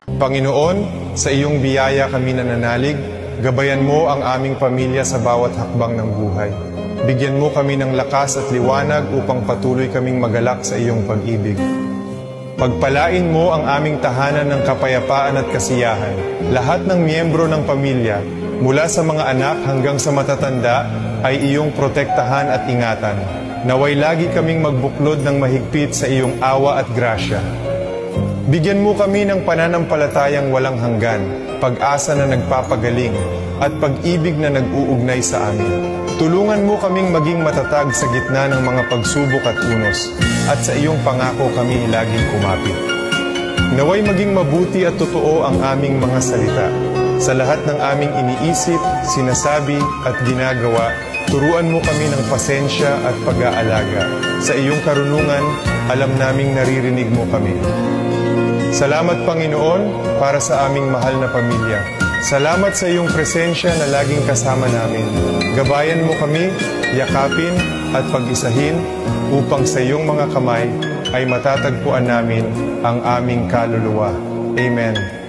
Panginoon, sa iyong biyaya kami nananalig, gabayan mo ang aming pamilya sa bawat hakbang ng buhay. Bigyan mo kami ng lakas at liwanag upang patuloy kaming magalak sa iyong pag-ibig. Pagpalain mo ang aming tahanan ng kapayapaan at kasiyahan. Lahat ng miyembro ng pamilya, mula sa mga anak hanggang sa matatanda, ay iyong protektahan at ingatan. Naway lagi kaming magbuklod ng mahigpit sa iyong awa at grasya. Bigyan mo kami ng pananampalatayang walang hanggan, pag-asa na nagpapagaling, at pag-ibig na nag-uugnay sa amin. Tulungan mo kaming maging matatag sa gitna ng mga pagsubok at unos, at sa iyong pangako kami laging kumapit. Naway maging mabuti at totoo ang aming mga salita. Sa lahat ng aming iniisip, sinasabi at ginagawa, turuan mo kami ng pasensya at pag-aalaga. Sa iyong karunungan, alam naming naririnig mo kami. Salamat, Panginoon, para sa aming mahal na pamilya. Salamat sa iyong presensya na laging kasama namin. Gabayan mo kami, yakapin at pag-isahin upang sa iyong mga kamay ay matatagpuan namin ang aming kaluluwa. Amen.